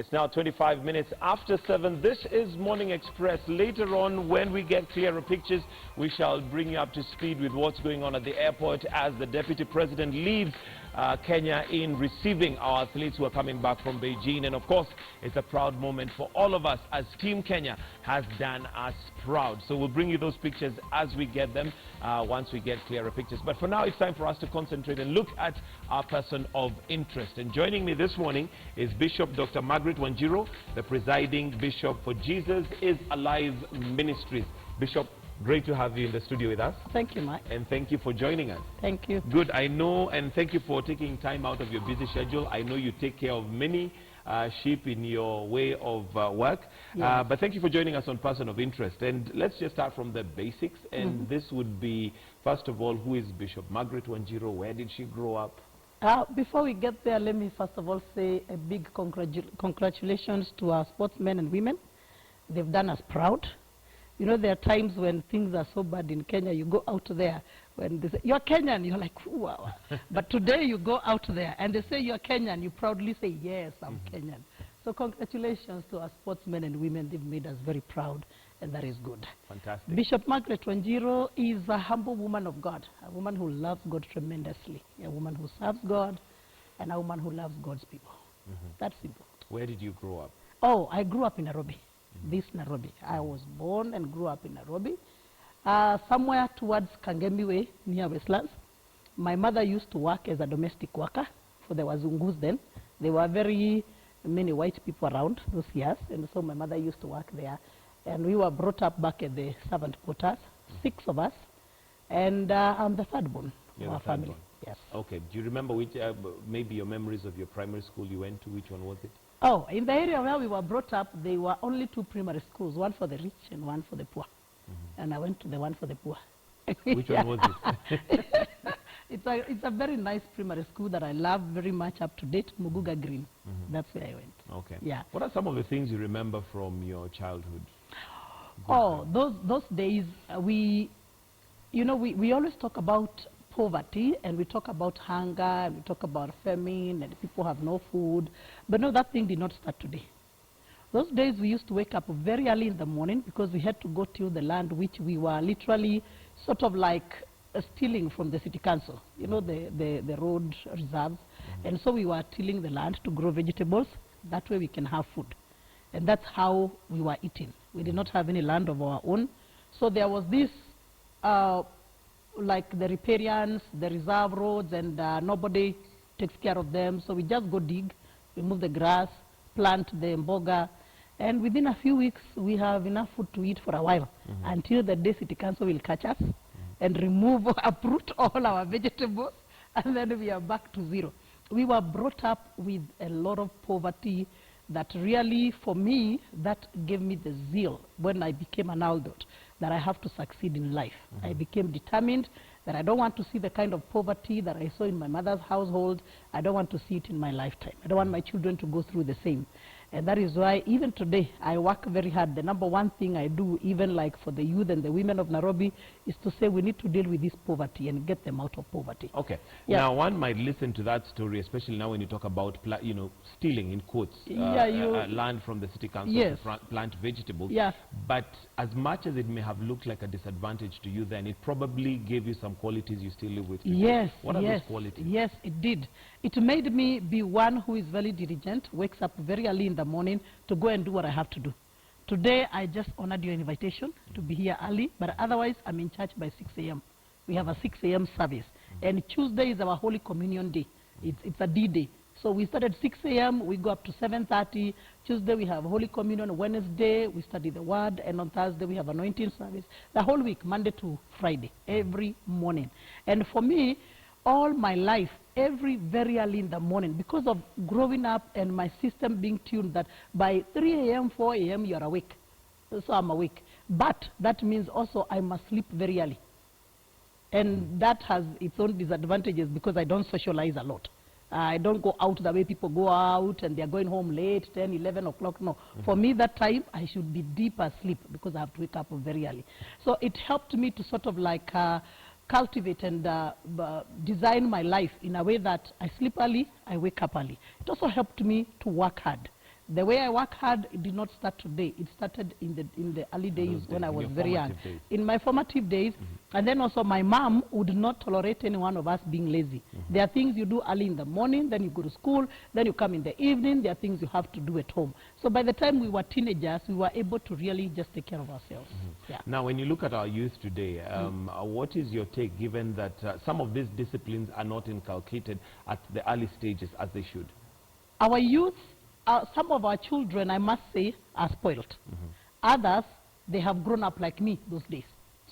It's now 25 minutes after 7. This is Morning Express. Later on, when we get clearer pictures, we shall bring you up to speed with what's going on at the airport as the Deputy President leaves Kenya in receiving our athletes who are coming back from Beijing. And of course, it's a proud moment for all of us as Team Kenya has done us proud. So we'll bring you those pictures as we get them, once we get clearer pictures. But for now, it's time for us to concentrate and look at our person of interest. And joining me this morning is Bishop Dr. Margaret Wanjiru, the presiding bishop for Jesus is Alive Ministries. Bishop, great to have you in the studio with us. Thank you, Mike. And thank you for joining us. Thank you. Good, I know, and thank you for taking time out of your busy schedule. I know you take care of many sheep in your way of work. Yes. But thank you for joining us on Person of Interest. And let's just start from the basics. And this would be, first of all, who is Bishop Margaret Wanjiru? Where did she grow up? Before we get there, let me first of all say a big congratulations to our sportsmen and women. They've done us proud. You know, there are times when things are so bad in Kenya, you go out there, when they say, you're Kenyan, you're like, wow. But today you go out there and they say you're Kenyan, you proudly say, yes, I'm Kenyan. So congratulations to our sportsmen and women. They've made us very proud, and that is good. Fantastic. Bishop Margaret Wanjiru is a humble woman of God, a woman who loves God tremendously, a woman who serves God, and a woman who loves God's people. That's simple. Where did you grow up? Oh, I grew up in Nairobi. This Nairobi. I was born and grew up in Nairobi, somewhere towards Kangemi Way, near Westlands. My mother used to work as a domestic worker for the Wazungus then. There were very many white people around those years, and so my mother used to work there. And we were brought up back at the servant quarters, 6 of us, and I'm the third born of our family. Yes. Okay. Do you remember which, maybe your memories of your primary school you went to? Which one was it? Oh, in the area where we were brought up, there were only 2 primary schools, one for the rich and one for the poor. And I went to the one for the poor. Which one was it? It's a very nice primary school that I love very much, up to date, Muguga Green. That's where I went. Okay. Yeah. What are some of the things you remember from your childhood? Those days, we always talk about poverty, and we talk about hunger, and we talk about famine, and people have no food. But no, that thing did not start today. Those days we used to wake up very early in the morning because we had to go till the land which we were literally sort of like stealing from the city council, you know, the road reserves. And so we were tilling the land to grow vegetables. That way we can have food. And that's how we were eating. We did not have any land of our own. So there was this like the riparians, the reserve roads, and nobody takes care of them. So we just go dig, remove the grass, plant the mboga, and within a few weeks we have enough food to eat for a while, until the day city council will catch us and remove, uproot all our vegetables, and then we are back to zero. We were brought up with a lot of poverty that really, for me, that gave me the zeal when I became an adult, that I have to succeed in life. I became determined that I don't want to see the kind of poverty that I saw in my mother's household. I don't want to see it in my lifetime. I don't want my children to go through the same. And that is why even today I work very hard. The #1 thing I do, even like for the youth and the women of Nairobi, is to say we need to deal with this poverty and get them out of poverty. Okay. Yeah. Now one might listen to that story, especially now when you talk about stealing in quotes land from the city council to plant vegetables. Yeah. But as much as it may have looked like a disadvantage to you then, it probably gave you some qualities you still live with today. Yes. What are those qualities? Yes, it did. It made me be one who is very diligent, wakes up very early in the morning to go and do what I have to do. Today, I just honored your invitation to be here early, but otherwise, I'm in church by 6 a.m. We have a 6 a.m. service. And Tuesday is our Holy Communion Day. It's a D-Day. So we start at 6 a.m., we go up to 7:30. Tuesday, we have Holy Communion. Wednesday, we study the Word. And on Thursday, we have anointing service. The whole week, Monday to Friday, every morning. And for me, all my life, very early in the morning, because of growing up and my system being tuned that by 3 a.m., 4 a.m., you're awake. So I'm awake. But that means also I must sleep very early. And that has its own disadvantages because I don't socialize a lot. I don't go out the way people go out and they're going home late, 10, 11 o'clock. No. For me, that time, I should be deep asleep because I have to wake up very early. So it helped me to sort of like cultivate and design my life in a way that I sleep early, I wake up early. It also helped me to work hard The way I work hard, it did not start today. It started in the early days when I was very young. In my formative days. And then also my mom would not tolerate any one of us being lazy. There are things you do early in the morning, then you go to school, then you come in the evening. There are things you have to do at home. So by the time we were teenagers, we were able to really just take care of ourselves. Yeah. Now, when you look at our youth today, what is your take, given that some of these disciplines are not inculcated at the early stages as they should? Our youth, some of our children, I must say, are spoiled. Others, they have grown up like me those days.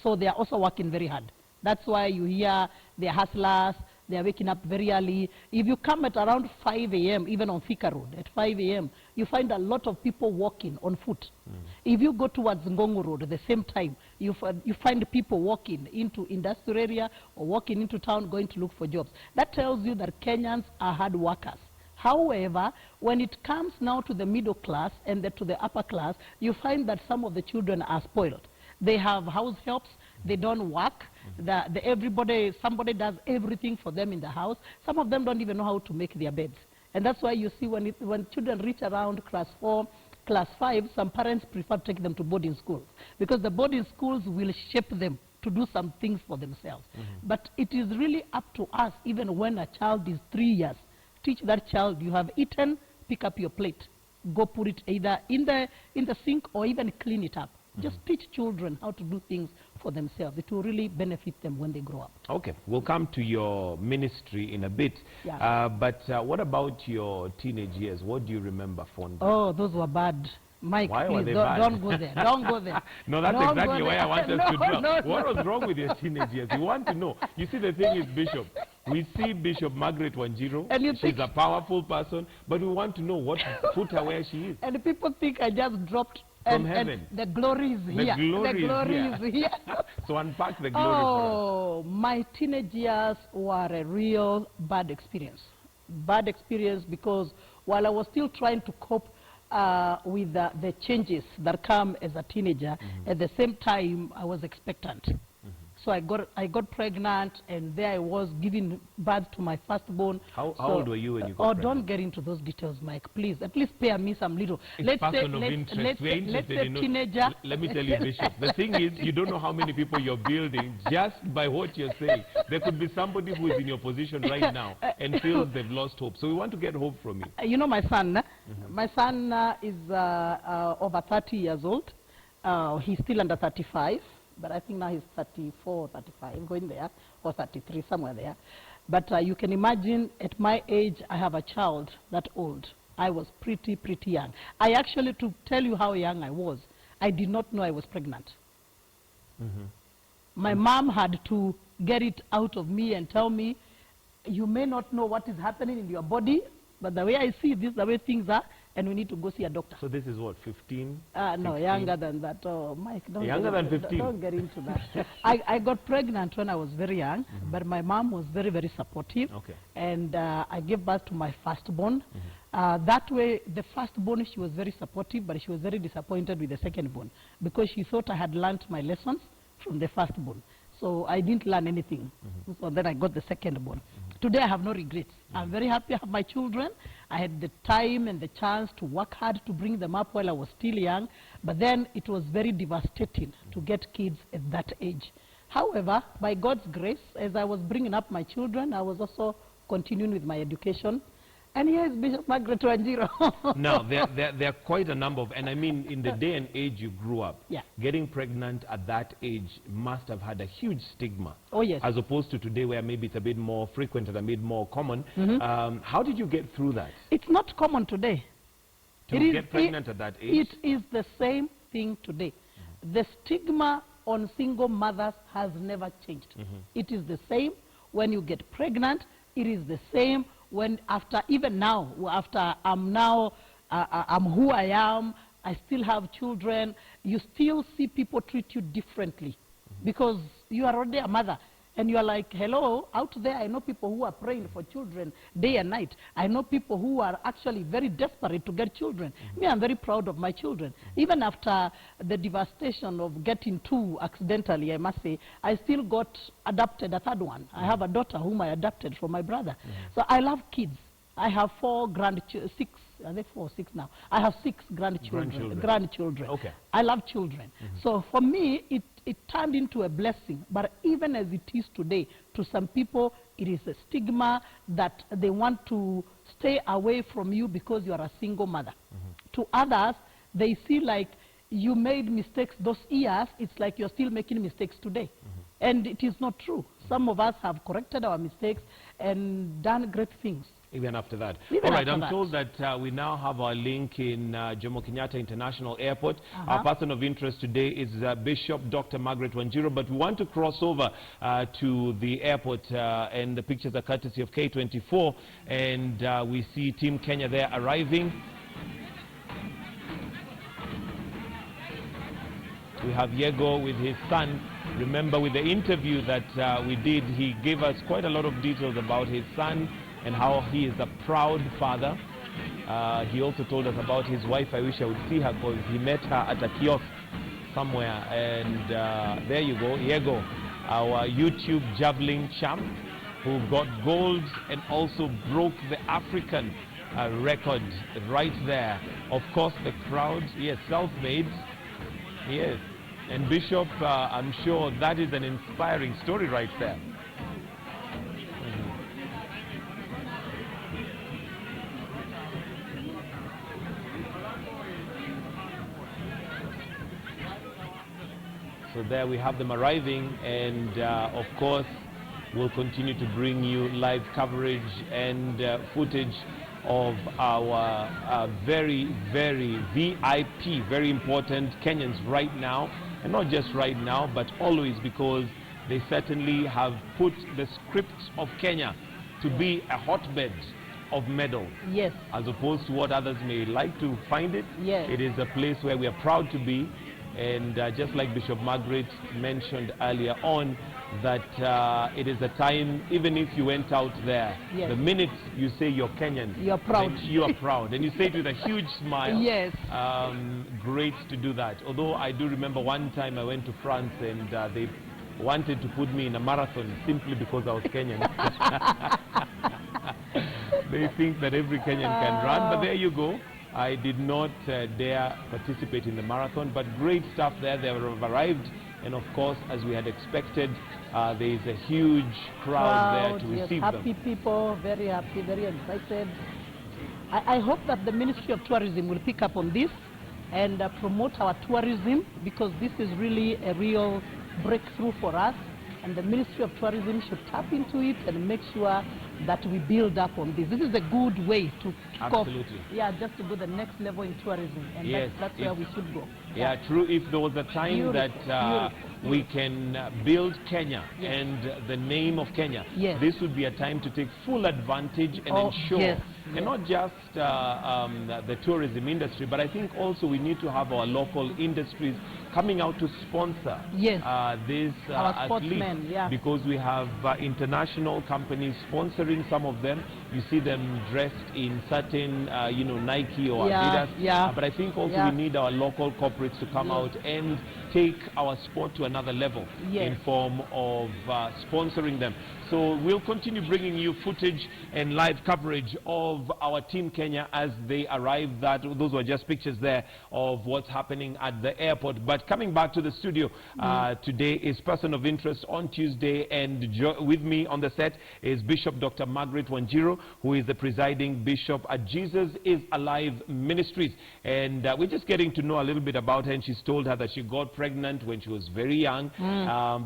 So they are also working very hard. That's why you hear they're hustlers, they're waking up very early. If you come at around 5 a.m., even on Thika Road, at 5 a.m., you find a lot of people walking on foot. If you go towards Ngongo Road at the same time, you find people walking into industrial area or walking into town going to look for jobs. That tells you that Kenyans are hard workers. However, when it comes now to the middle class and to the upper class, you find that some of the children are spoiled. They have house helps, they don't work, somebody does everything for them in the house. Some of them don't even know how to make their beds. And that's why you see when children reach around class 4, class 5, some parents prefer to take them to boarding schools, because the boarding schools will shape them to do some things for themselves. But it is really up to us, even when a child is 3 years, teach that child, you have eaten, pick up your plate. Go put it either in the sink or even clean it up. Just teach children how to do things for themselves. It will really benefit them when they grow up. Okay, we'll come to your ministry in a bit. Yeah. But what about your teenage years? What do you remember fondly? Oh, those were bad. Mike, why please, don't go there. Don't go there. No, that's don't exactly why I want us to know. What was wrong with your teenage years? We want to know. You see, the thing is, Bishop, we see Bishop Margaret Wanjiru. She's a powerful person, but we want to know what put her where she is. And people think I just dropped from heaven. And the glory is here. The glory is here. So unpack the glory for us. My teenage years were a real bad experience. Bad experience because while I was still trying to cope with the changes that come as a teenager, at the same time I was expectant. So I got pregnant, and there I was giving birth to my firstborn. How old were you when you got pregnant? Don't get into those details, Mike, please. At least spare me some little. Let's say teenager. Let me tell you, Bishop, the thing is, you don't know how many people you're building just by what you're saying. There could be somebody who is in your position right now and feels they've lost hope. So we want to get hope from you. You know my son? My son is over 30 years old. He's still under 35. But I think now he's 34, 35, going there, or 33, somewhere there. But you can imagine, at my age, I have a child that old. I was pretty young. I actually, to tell you how young I was, I did not know I was pregnant. My mom had to get it out of me and tell me, you may not know what is happening in your body, but the way I see this, the way things are, and we need to go see a doctor. So this is what, 15? No, younger than that. Oh, Mike, younger than 15? Don't get into that. I got pregnant when I was very young, but my mom was very supportive. Okay. And I gave birth to my firstborn. That way, the firstborn, she was very supportive, but she was very disappointed with the secondborn because she thought I had learned my lessons from the firstborn. So I didn't learn anything. So then I got the secondborn. Today I have no regrets. I'm very happy I have my children. I had the time and the chance to work hard to bring them up while I was still young. But then it was very devastating to get kids at that age. However, by God's grace, as I was bringing up my children, I was also continuing with my education. And here is Bishop Margaret Wanjiru. Now, there are quite a number of, and I mean, in the day and age you grew up, getting pregnant at that age must have had a huge stigma. Oh, yes. As opposed to today where maybe it's a bit more frequent and a bit more common. How did you get through that? It's not common today. To get pregnant at that age? It is the same thing today. The stigma on single mothers has never changed. It is the same when you get pregnant. It is the same when even now, after I'm who I am, I still have children, you still see people treat you differently because you are already a mother. And you are like, hello, out there I know people who are praying for children day and night. I know people who are actually very desperate to get children. Me, I'm very proud of my children. Even after the devastation of getting two accidentally, I must say, I still got adopted a third one. I have a daughter whom I adopted from my brother. So I love kids. I have 4 grandchildren, 6, are they 4, 6 now? I have 6 grandchildren. Okay. I love children. So for me, it turned into a blessing. But even as it is today, to some people, it is a stigma that they want to stay away from you because you are a single mother. To others, they see like you made mistakes those years, it's like you're still making mistakes today. And it is not true. Some of us have corrected our mistakes and done great things. Even after that. Even All right, after I'm that. told that we now have our link in Jomo Kenyatta International Airport. Our person of interest today is Bishop Dr. Margaret Wanjiru, but we want to cross over to the airport, and the pictures are courtesy of K24, and we see Team Kenya there arriving. We have Yego with his son. Remember, with the interview that we did, he gave us quite a lot of details about his son and how he is a proud father. He also told us about his wife. I wish I would see her because he met her at a kiosk somewhere. And there you go, Yego, our YouTube javelin champ, who got gold and also broke the African record right there. Of course, the crowd, yes, self-made, yes. And Bishop, I'm sure that is an inspiring story right there. So there we have them arriving, and of course we'll continue to bring you live coverage and footage of our very, very VIP, very important Kenyans right now, and not just right now, but always, because they certainly have put the script of Kenya to be a hotbed of medals. Yes. As opposed to what others may like to find it. Yes. It is a place where we are proud to be. And just like Bishop Margaret mentioned earlier on, that it is a time, even if you went out there, yes, the minute you say you're Kenyan, you're proud. You are proud. And you say it with a huge smile. Yes. Great to do that. Although I do remember one time I went to France and they wanted to put me in a marathon simply because I was Kenyan. They think that every Kenyan can run, but there you go. I did not dare participate in the marathon, but great stuff there. They have arrived, and of course, as we had expected, there is a huge crowd there to receive them. Happy people, very happy, very excited. I hope that the Ministry of Tourism will pick up on this and promote our tourism, because this is really a real breakthrough for us, and the Ministry of Tourism should tap into it and make sure that we build up on this. This is a good way to go, just to go the next level in tourism, and yes, that's where we should go. Yeah, true. If there was a time that we can build Kenya and the name of Kenya, this would be a time to take full advantage and ensure, and not just the tourism industry, but I think also we need to have our local industries coming out to sponsor these athletes, because we have international companies sponsoring some of them. You see them dressed in certain, Nike or Adidas. But I think also we need our local corporates to come out and take our sport to another level in form of sponsoring them. So we'll continue bringing you footage and live coverage of our Team Kenya as they arrive. Those were just pictures there of what's happening at the airport. But coming back to the studio, today is Person of Interest on Tuesday, and with me on the set is Bishop Dr. Margaret Wanjiru, who is the presiding bishop at Jesus is Alive Ministries. And we're just getting to know a little bit about her, and she's told her that she got pregnant when she was very young,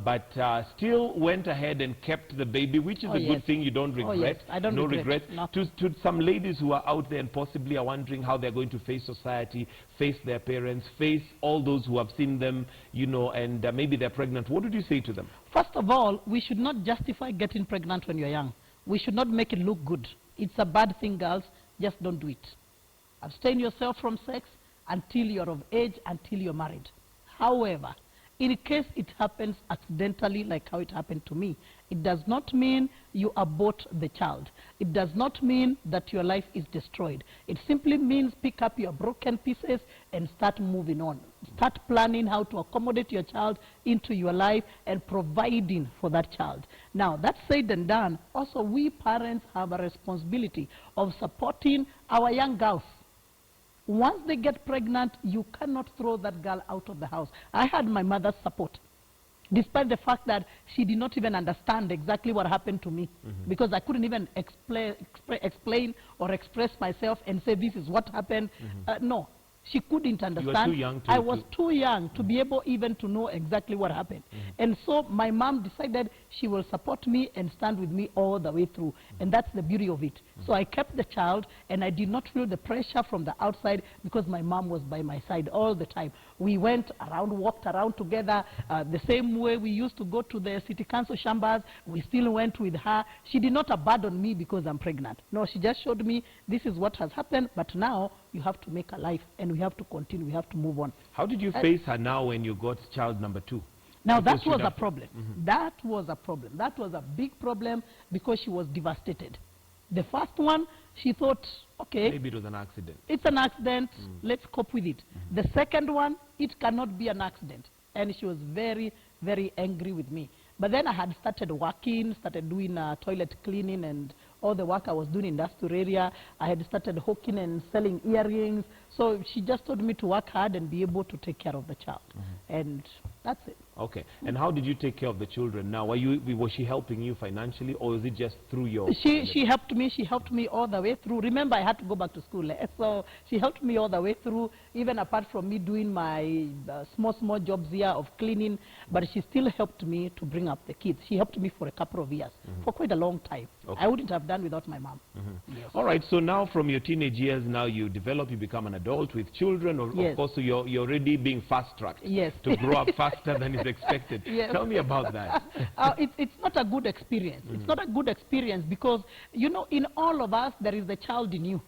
but still went ahead and kept the baby, which is a good thing. You don't regret. I don't regret. To some ladies who are out there and possibly are wondering how they're going to face society, face their parents, face all those who have seen them, and maybe they're pregnant, what would you say to them? First of all, we should not justify getting pregnant when you're young. We should not make it look good. It's a bad thing, girls. Just don't do it. Abstain yourself from sex until you're of age, until you're married. However, in case it happens accidentally, like how it happened to me, It does not mean you abort the child. It does not mean that your life is destroyed. It simply means pick up your broken pieces and start moving on. Start planning how to accommodate your child into your life and providing for that child. Now, that said and done, also we parents have a responsibility of supporting our young girls. Once they get pregnant, you cannot throw that girl out of the house. I had my mother's support, despite the fact that she did not even understand exactly what happened to me, because I couldn't even explain or express myself and say this is what happened. No, she couldn't understand. You were too young I was too young to be able even to know exactly what happened. And so my mom decided she will support me and stand with me all the way through. And that's the beauty of it. So I kept the child, and I did not feel the pressure from the outside because my mom was by my side all the time. We went around, walked around together, the same way we used to go to the city council chambers. We still went with her. She did not abandon me because I'm pregnant. No, she just showed me this is what has happened, but now you have to make a life, and we have to continue, we have to move on. How did you face her now when you got child number 2? Now that was a problem. That was a problem. That was a big problem because she was devastated. The first one, she thought, okay, maybe it was an accident. It's an accident, let's cope with it. The second one, it cannot be an accident. And she was very, very angry with me. But then I had started working, started doing toilet cleaning and all the work I was doing in that area. I had started hawking and selling earrings. So she just told me to work hard and be able to take care of the child. And that's it. Okay. And how did you take care of the children now? Was she helping you financially, or was it just through your... She helped me. She helped me all the way through. Remember, I had to go back to school. So she helped me all the way through, even apart from me doing my small jobs here of cleaning. But she still helped me to bring up the kids. She helped me for a couple of years, for quite a long time. Okay. I wouldn't have done without my mom. Yes. All right, so now from your teenage years, now you develop, you become an adult with children, or Yes. of course, so you're already being fast-tracked Yes. to grow up faster than is expected. Yes. Tell me about that. It's not a good experience. It's not a good experience because, you know, in all of us, there is the child in you.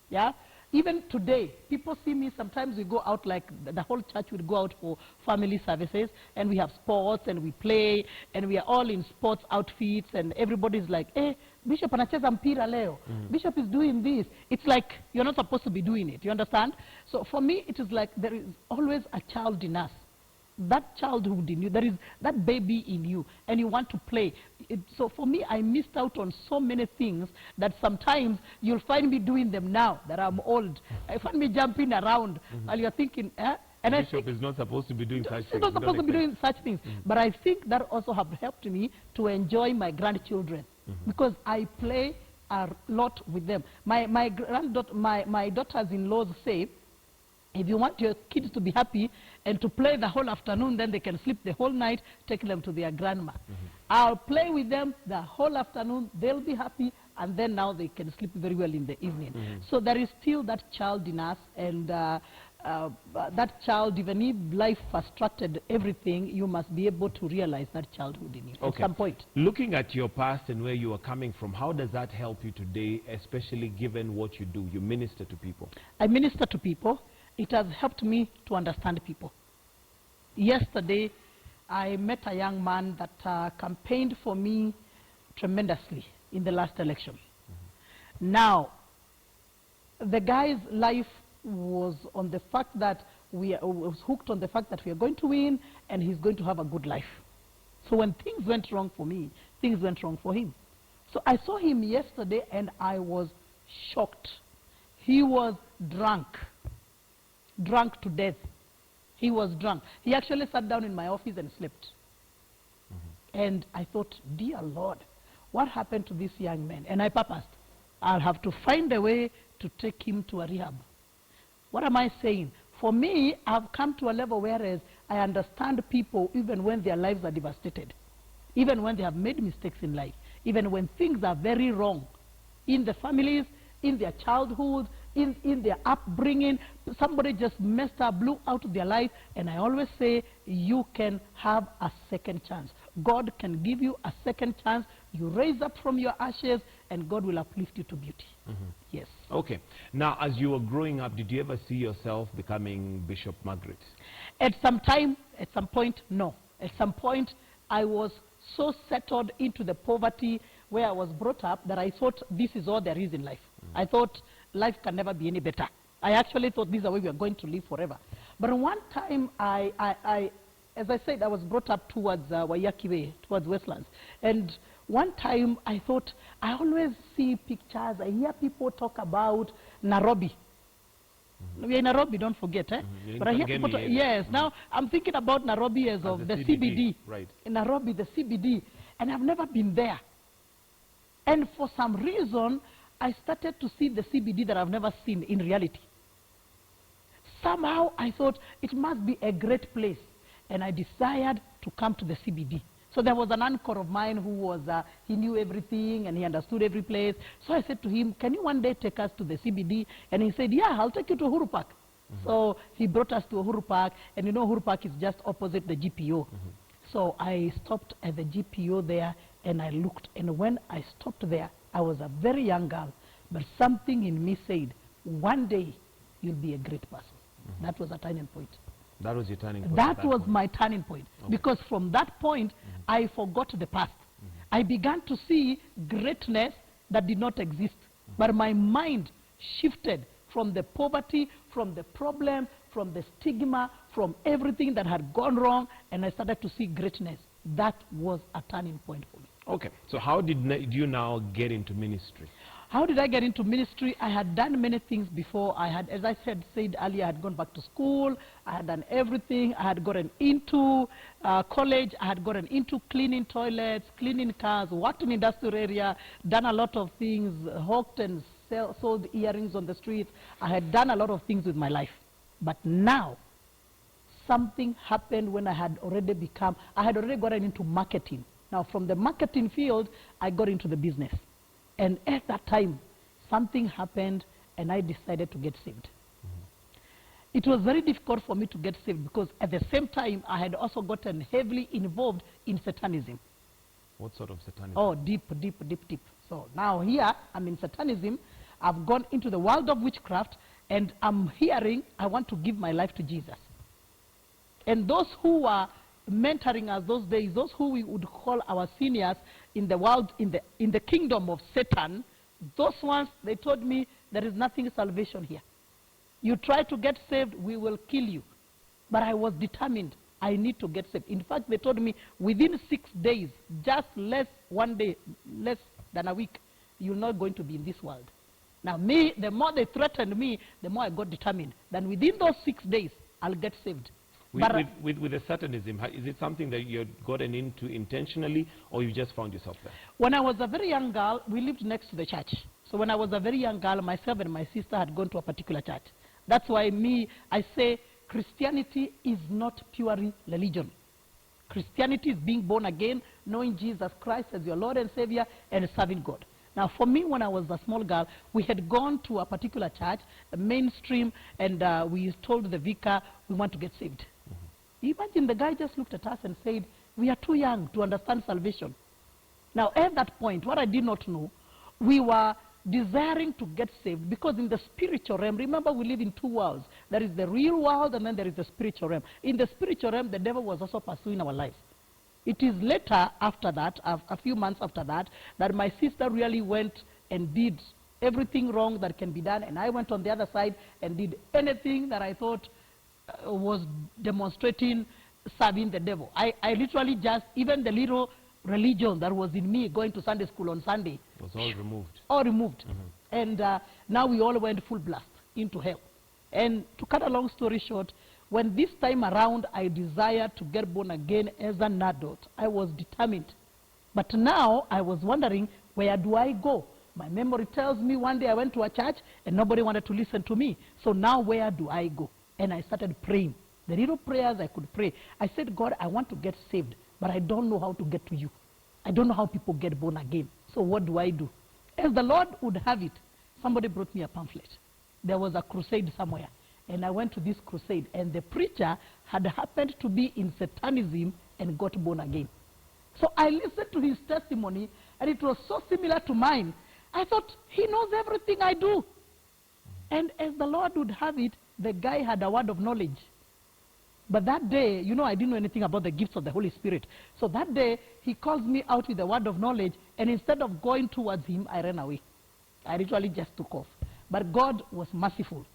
Yeah? Even today, people see me, sometimes we go out, like the whole church would go out for family services, and we have sports, and we play, and we are all in sports outfits, and everybody's like, eh, Bishop anacheza mpira leo. Bishop is doing this. It's like you're not supposed to be doing it. You understand? So for me, it is like there is always a child in us. That childhood in you, there is that baby in you, and you want to play. So for me, I missed out on so many things that sometimes you'll find me doing them now that I'm old. I find me jumping around, and you're thinking, eh? And Bishop is not supposed to be doing such things. She's not supposed to be doing such things. But I think that also have helped me to enjoy my grandchildren because I play a lot with them. My daughters-in-laws say, if you want your kids to be happy and to play the whole afternoon, then they can sleep the whole night, take them to their grandma. I'll play with them the whole afternoon, they'll be happy, and then now they can sleep very well in the evening. So there is still that child in us, and that child, even if life frustrated everything, you must be able to realize that childhood in you at some point. Looking at your past and where you are coming from, how does that help you today, especially given what you do? You minister to people. I minister to people. It has helped me to understand people. Yesterday, I met a young man that campaigned for me tremendously in the last election. Now, the guy's life was on the fact that was hooked on the fact that we are going to win and he's going to have a good life. So when things went wrong for me, things went wrong for him. So I saw him yesterday and I was shocked. He was drunk to death. He was drunk. He actually sat down in my office and slept. And I thought, dear Lord, what happened to this young man? And I purposed, I'll have to find a way to take him to a rehab. What am I saying? For me, I've come to a level whereas I understand people even when their lives are devastated, even when they have made mistakes in life, even when things are very wrong in the families, in their childhood, in their upbringing, somebody just messed up, blew out of their life, and I always say, you can have a second chance. God can give you a second chance. You raise up from your ashes, and God will uplift you to beauty. Yes. Okay. Now, as you were growing up, did you ever see yourself becoming Bishop Margaret? At some time, at some point, no. At some point, I was so settled into the poverty where I was brought up that I thought this is all there is in life. I thought life can never be any better. I actually thought this is the way we are going to live forever. But one time, as I said, I was brought up towards Waiyaki Way, towards Westlands. And one time I thought, I always see pictures, I hear people talk about Nairobi. We are in Nairobi, don't forget, eh? But I hear people yes, now I'm thinking about Nairobi as of the CBD. Right. In Nairobi, the CBD. And I've never been there. And for some reason, I started to see the CBD that I've never seen in reality. Somehow I thought it must be a great place. And I desired to come to the CBD. So there was an uncle of mine who was, he knew everything and he understood every place. So I said to him, can you one day take us to the CBD? And he said, yeah, I'll take you to Uhuru Park. So he brought us to Uhuru Park. And you know, Uhuru Park is just opposite the GPO. So I stopped at the GPO there and I looked. And when I stopped there, I was a very young girl. But something in me said, one day you'll be a great person. That was a turning point. That was your turning point? That was my turning point. Okay. Because from that point, I forgot the past. I began to see greatness that did not exist. But my mind shifted from the poverty, from the problem, from the stigma, from everything that had gone wrong, and I started to see greatness. That was a turning point for me. Okay. So how did you now get into ministry? How did I get into ministry? I had done many things before. I had, as I said earlier, I had gone back to school. I had done everything. I had gotten into college. I had gotten into cleaning toilets, cleaning cars, worked in industrial area, done a lot of things, hawked and sold earrings on the street. I had done a lot of things with my life. But now, something happened when I had already gotten into marketing. Now, from the marketing field, I got into the business. And at that time, something happened, and I decided to get saved. It was very difficult for me to get saved because at the same time, I had also gotten heavily involved in Satanism. What sort of Satanism? Oh, deep. So now here, I'm in Satanism. I've gone into the world of witchcraft, and I'm hearing I want to give my life to Jesus. And those who were mentoring us those days, those who we would call our seniors in the world, in the kingdom of Satan, those ones, they told me there is nothing salvation here. You try to get saved, we will kill you. But I was determined, I need to get saved. In fact, they told me within 6 days, just one day, less than a week, you're not going to be in this world. Now me, the more they threatened me, the more I got determined. Then within those 6 days, I'll get saved. With the Satanism, is it something that you had gotten into intentionally, or you just found yourself there? When I was a very young girl, we lived next to the church. So when I was a very young girl, myself and my sister had gone to a particular church. That's why I say Christianity is not purely religion. Christianity is being born again, knowing Jesus Christ as your Lord and Savior, and serving God. Now, for me, when I was a small girl, we had gone to a particular church, a mainstream, and we told the vicar we want to get saved. Imagine the guy just looked at us and said, we are too young to understand salvation. Now, at that point, what I did not know, we were desiring to get saved because in the spiritual realm, remember we live in two worlds. There is the real world and then there is the spiritual realm. In the spiritual realm, the devil was also pursuing our lives. It is later after that, a few months after that, that my sister really went and did everything wrong that can be done, and I went on the other side and did anything that I thought was demonstrating serving the devil. I literally just, even the little religion that was in me going to Sunday school on Sunday was all removed. All removed. And now we all went full blast into hell. And to cut a long story short, when this time around I desired to get born again as an adult, I was determined. But now I was wondering, where do I go? My memory tells me one day I went to a church and nobody wanted to listen to me. So now where do I go? And I started praying. The little prayers I could pray. I said, God, I want to get saved, but I don't know how to get to you. I don't know how people get born again. So what do I do? As the Lord would have it, somebody brought me a pamphlet. There was a crusade somewhere. And I went to this crusade, and the preacher had happened to be in Satanism and got born again. So I listened to his testimony, and it was so similar to mine. I thought, he knows everything I do. And as the Lord would have it, the guy had a word of knowledge. But that day, you know, I didn't know anything about the gifts of the Holy Spirit. So that day, he calls me out with the word of knowledge, and instead of going towards him, I ran away. I literally just took off. But God was merciful.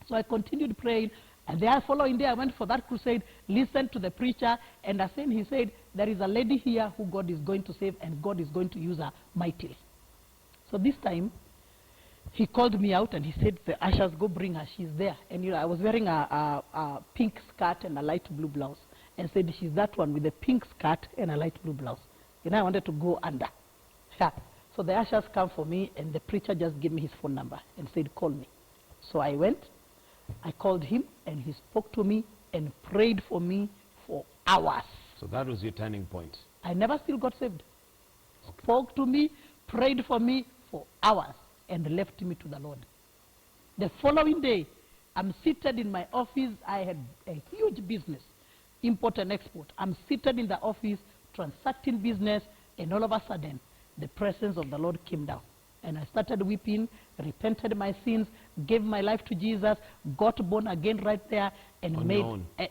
So I continued praying, and the following day I went for that crusade, listened to the preacher, and as then he said, there is a lady here who God is going to save, and God is going to use her mightily. So this time, he called me out and he said, the ushers, go bring her, she's there. And you know, I was wearing a pink skirt and a light blue blouse, and said, she's that one with the pink skirt and a light blue blouse. And I wanted to go under. Yeah. So the ushers come for me, and the preacher just gave me his phone number and said, call me. So I went, I called him, and he spoke to me and prayed for me for hours. So that was your turning point. I never still got saved. Okay. Spoke to me, prayed for me for hours, and left me to the Lord. The following day, I'm seated in my office. I had a huge business, import and export. I'm seated in the office, transacting business, and all of a sudden, the presence of the Lord came down. And I started weeping, repented my sins, gave my life to Jesus, got born again right there, and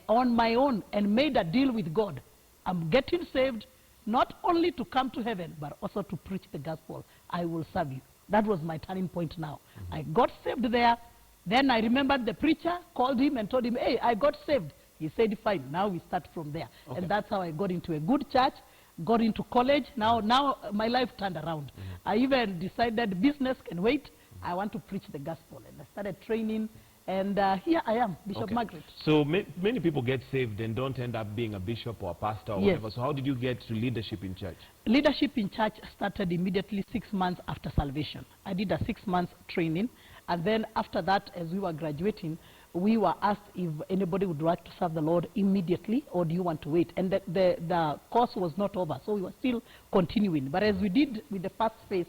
on my own, and made a deal with God. I'm getting saved, not only to come to heaven, but also to preach the gospel. I will serve you. That was my turning point now. I got saved there. Then I remembered the preacher, called him and told him, hey, I got saved. He said, fine, now we start from there. Okay. And that's how I got into a good church, got into college. Now my life turned around. I even decided business can wait. I want to preach the gospel. And I started training. And here I am, Bishop Margaret. So many people get saved and don't end up being a bishop or a pastor or whatever. So how did you get to leadership in church? Leadership in church started immediately 6 months after salvation. I did a 6-month training. And then after that, as we were graduating, we were asked if anybody would like to serve the Lord immediately, or do you want to wait? And the course was not over, so we were still continuing. But as we did with the first phase,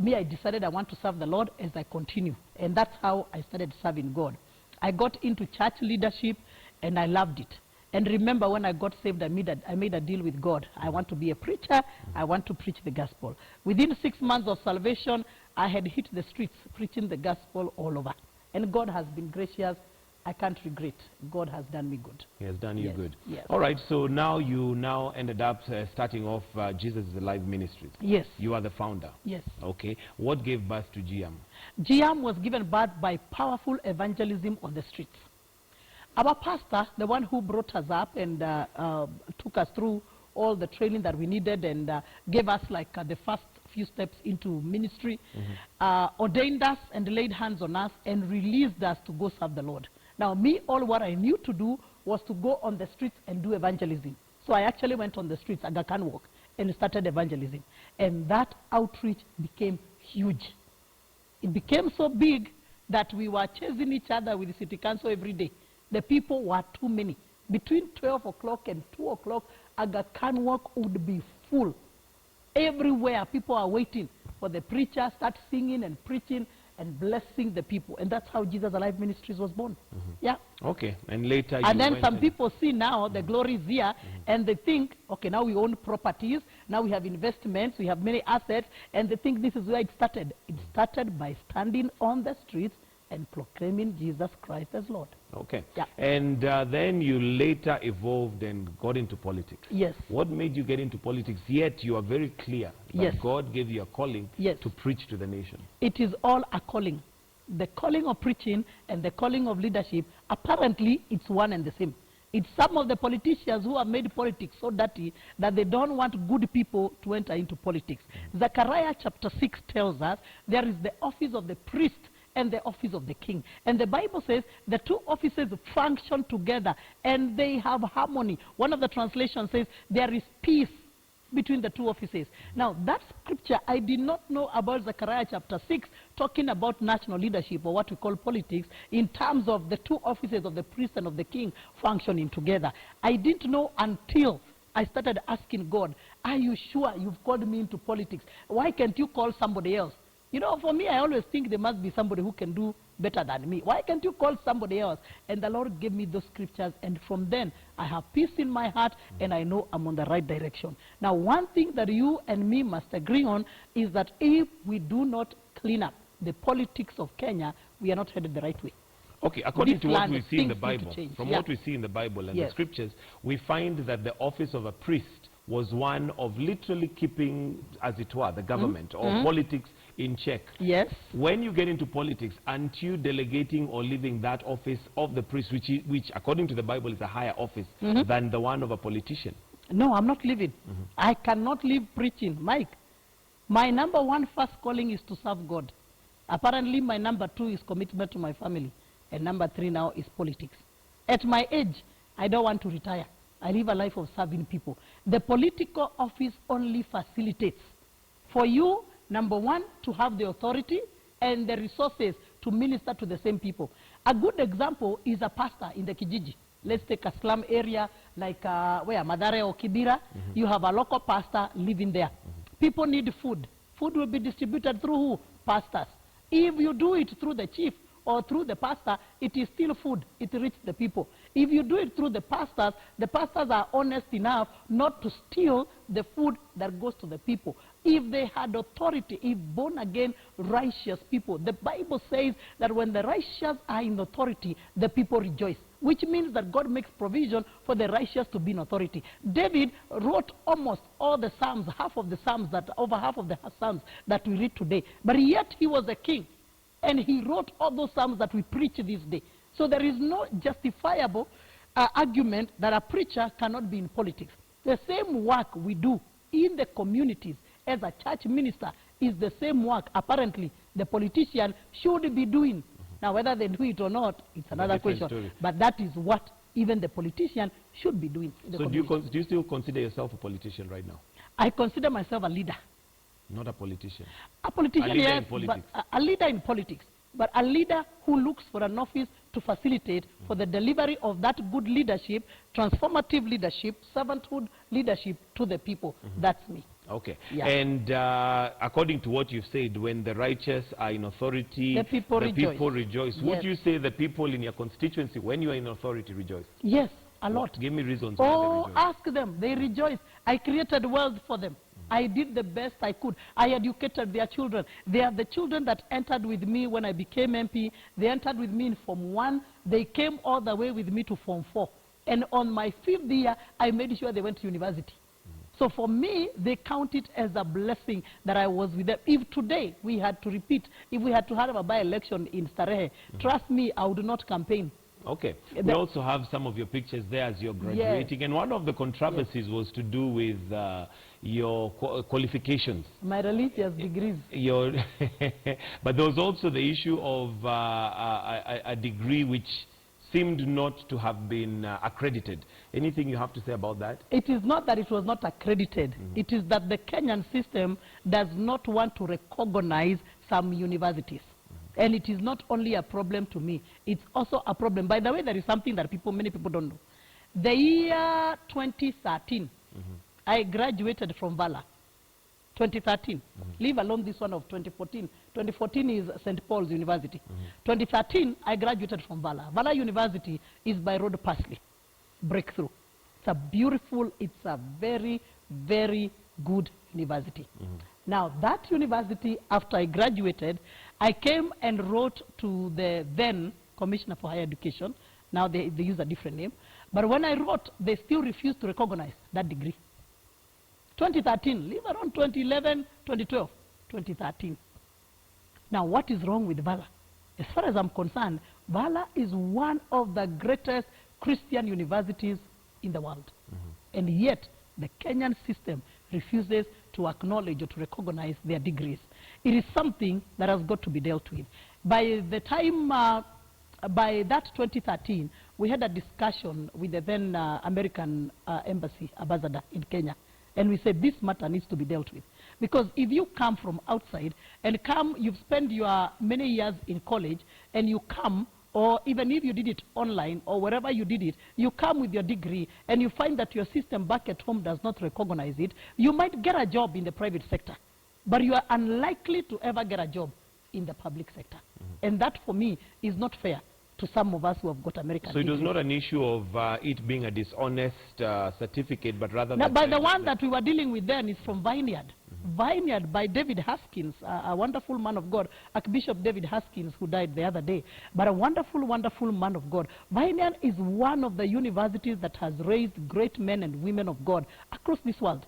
I decided I want to serve the Lord as I continue. And that's how I started serving God. I got into church leadership, and I loved it. And remember, when I got saved, I made a deal with God. I want to be a preacher. I want to preach the gospel. Within 6 months of salvation, I had hit the streets preaching the gospel all over. And God has been gracious. I can't regret. God has done me good. He has done you good. Yes. All right, so now you ended up starting off Jesus is Alive Ministries. Yes. You are the founder. Yes. Okay. What gave birth to GM? GM was given birth by powerful evangelism on the streets. Our pastor, the one who brought us up and took us through all the training that we needed and gave us the first few steps into ministry, ordained us and laid hands on us and released us to go serve the Lord. Now, all what I knew to do was to go on the streets and do evangelism. So I actually went on the streets, Aga Khan Walk, and started evangelism. And that outreach became huge. It became so big that we were chasing each other with the city council every day. The people were too many. Between 12 o'clock and 2 o'clock, Aga Khan Walk would be full. Everywhere, people are waiting for the preacher, start singing and preaching and blessing the people. And that's how Jesus Alive Ministries was born. Yeah. Okay. And later and then some people see now the glory is here, and they think, okay, now we own properties, now we have investments, we have many assets, and they think this is where it started. It started by standing on the streets and proclaiming Jesus Christ as Lord. Okay. Yeah. And then you later evolved and got into politics. Yes. What made you get into politics? Yet you are very clear that God gave you a calling to preach to the nation. It is all a calling. The calling of preaching and the calling of leadership, apparently it's one and the same. It's some of the politicians who have made politics so dirty that they don't want good people to enter into politics. Zechariah chapter 6 tells us there is the office of the priest and the office of the king. And the Bible says the two offices function together and they have harmony. One of the translations says there is peace between the two offices. Now, that scripture, I did not know about Zechariah chapter 6, talking about national leadership or what we call politics, in terms of the two offices of the priest and of the king functioning together. I didn't know until I started asking God, are you sure you've called me into politics? Why can't you call somebody else? You know, for me, I always think there must be somebody who can do better than me. Why can't you call somebody else? And the Lord gave me those scriptures, and from then, I have peace in my heart, and I know I'm on the right direction. Now, one thing that you and me must agree on is that if we do not clean up the politics of Kenya, we are not headed the right way. Okay, according to what we see in the things need to Bible, change. from Yeah. what we see in the Bible and Yes. the scriptures, we find that the office of a priest was one of literally keeping, as it were, the government or politics in check. Yes. When you get into politics, aren't you delegating or leaving that office of the priest, which according to the Bible is a higher office than the one of a politician? No, I'm not leaving. I cannot leave preaching. Mike, my number one first calling is to serve God. Apparently, my number two is commitment to my family. And number three now is politics. At my age, I don't want to retire. I live a life of serving people. The political office only facilitates for you, number one, to have the authority and the resources to minister to the same people. A good example is a pastor in the Kijiji. Let's take a slum area like where Madare or Kibira. You have a local pastor living there. People need food. Food will be distributed through who? Pastors. If you do it through the chief or through the pastor, it is still food. It reaches the people. If you do it through the pastors are honest enough not to steal the food that goes to the people. If they had authority, if born again righteous people, the Bible says that when the righteous are in authority, the people rejoice, which means that God makes provision for the righteous to be in authority. David wrote almost all the Psalms, over half of the Psalms that we read today, but yet he was a king. And he wrote all those Psalms that we preach this day. So there is no justifiable argument that a preacher cannot be in politics. The same work we do in the communities as a church minister is the same work apparently the politician should be doing. Now whether they do it or not, it's another question. Story. But that is what even the politician should be doing. So do you still consider yourself a politician right now? I consider myself a leader. Not a politician. A politician, a leader yes, in politics. but a leader in politics. But a leader who looks for an office to facilitate for the delivery of that good leadership, transformative leadership, servanthood leadership to the people. That's me. Okay. Yeah. And according to what you've said, when the righteous are in authority, the people rejoice. Yes. Would you say the people in your constituency, when you are in authority, rejoice? Yes, a lot. Give me reasons why they rejoice. Ask them. They rejoice. I created wealth for them. I did the best I could. I educated their children. They are the children that entered with me when I became MP. They entered with me in Form 1. They came all the way with me to Form 4. And on my 5th year, I made sure they went to university. So for me, they count it as a blessing that I was with them. If today we had to repeat, if we had to have a by-election in Starehe, trust me, I would not campaign. Okay. We also have some of your pictures there as you're graduating. Yes. And one of the controversies was to do with your qualifications. My religious degrees. But there was also the issue of a degree which seemed not to have been accredited. Anything you have to say about that? It is not that it was not accredited. It is that the Kenyan system does not want to recognize some universities. And it is not only a problem to me, it's also a problem. By the way, there is something that many people don't know. The year 2013, I graduated from Vala. 2013. Leave alone this one of 2014. 2014 is St. Paul's University. 2013, I graduated from Vala. Vala University is by Road Parsley. Breakthrough. It's a beautiful, it's a very, very good university. Now, that university, after I graduated, I came and wrote to the then Commissioner for Higher Education. Now they use a different name. But when I wrote, they still refused to recognize that degree. 2013, leave around 2011, 2012, 2013. Now, what is wrong with Vala? As far as I'm concerned, Vala is one of the greatest Christian universities in the world. And yet, the Kenyan system refuses to acknowledge or to recognize their degrees. It is something that has got to be dealt with. By the time, by that 2013, we had a discussion with the then American embassy ambassador in Kenya. And we said this matter needs to be dealt with. Because if you come from outside and you've spent your many years in college and you come, or even if you did it online or wherever you did it, you come with your degree and you find that your system back at home does not recognize it, you might get a job in the private sector, but you are unlikely to ever get a job in the public sector. And that, for me, is not fair to some of us who have got American degrees. So it was not an issue of it being a dishonest certificate, but rather... Now, by the one that we were dealing with then is from Vineyard. Vineyard by David Haskins, a wonderful man of God, Archbishop David Haskins, who died the other day, but a wonderful, wonderful man of God. Vineyard is one of the universities that has raised great men and women of God across this world.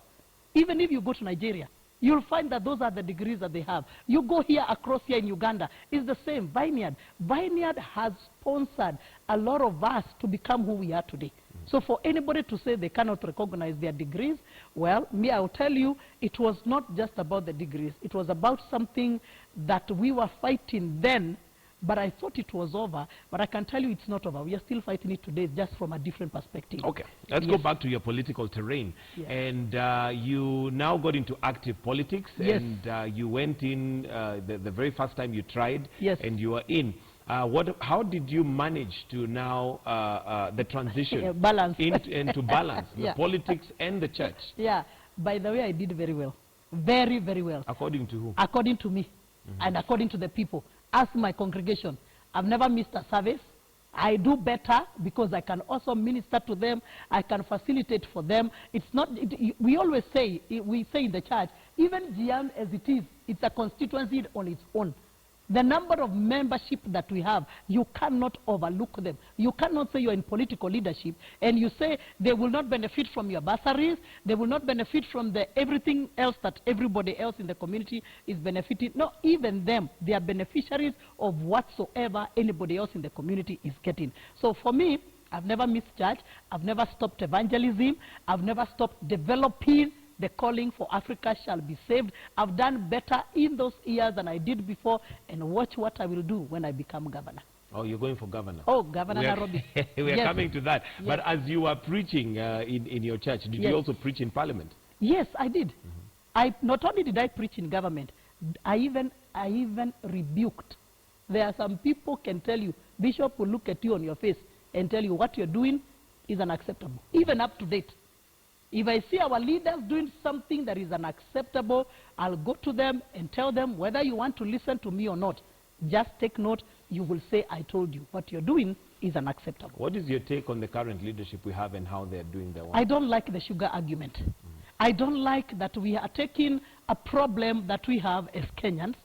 Even if you go to Nigeria, you'll find that those are the degrees that they have. You go here across here in Uganda, it's the same. Vineyard has sponsored a lot of us to become who we are today. So for anybody to say they cannot recognize their degrees, well, me, I'll tell you, it was not just about the degrees. It was about something that we were fighting then, but I thought it was over. But I can tell you it's not over. We are still fighting it today, just from a different perspective. Okay, let's go back to your political terrain. Yes. And you now got into active politics. Yes. And you went in the very first time you tried. Yes. And you were in. How did you manage to now the transition balance into balance yeah. the politics and the church? Yeah. By the way, I did very well. Very, very well. According to who? According to me. And according to the people. Ask my congregation. I've never missed a service. I do better because I can also minister to them. I can facilitate for them. It's not, we always say, we say in the church, even Gian as it is, it's a constituency on its own. The number of membership that we have, you cannot overlook them. You cannot say you're in political leadership and you say they will not benefit from your bursaries, they will not benefit from everything else that everybody else in the community is benefiting. No, even them, they are beneficiaries of whatsoever anybody else in the community is getting. So for me, I've never missed church, I've never stopped evangelism, I've never stopped developing the calling for Africa shall be saved. I've done better in those years than I did before, and watch what I will do when I become governor. Oh, you're going for governor? Oh, Governor Nairobi. We are yes. coming to that. Yes. But as you were preaching in your church, did yes. you also preach in parliament? Yes, I did. Not only did I preach in government, I even rebuked. There are some people can tell you, Bishop will look at you on your face and tell you what you're doing is unacceptable, even up to date. If I see our leaders doing something that is unacceptable, I'll go to them and tell them whether you want to listen to me or not. Just take note, you will say, I told you. What you're doing is unacceptable. What is your take on the current leadership we have and how they're doing their work? I don't like the sugar argument. I don't like that we are taking a problem that we have as Kenyans,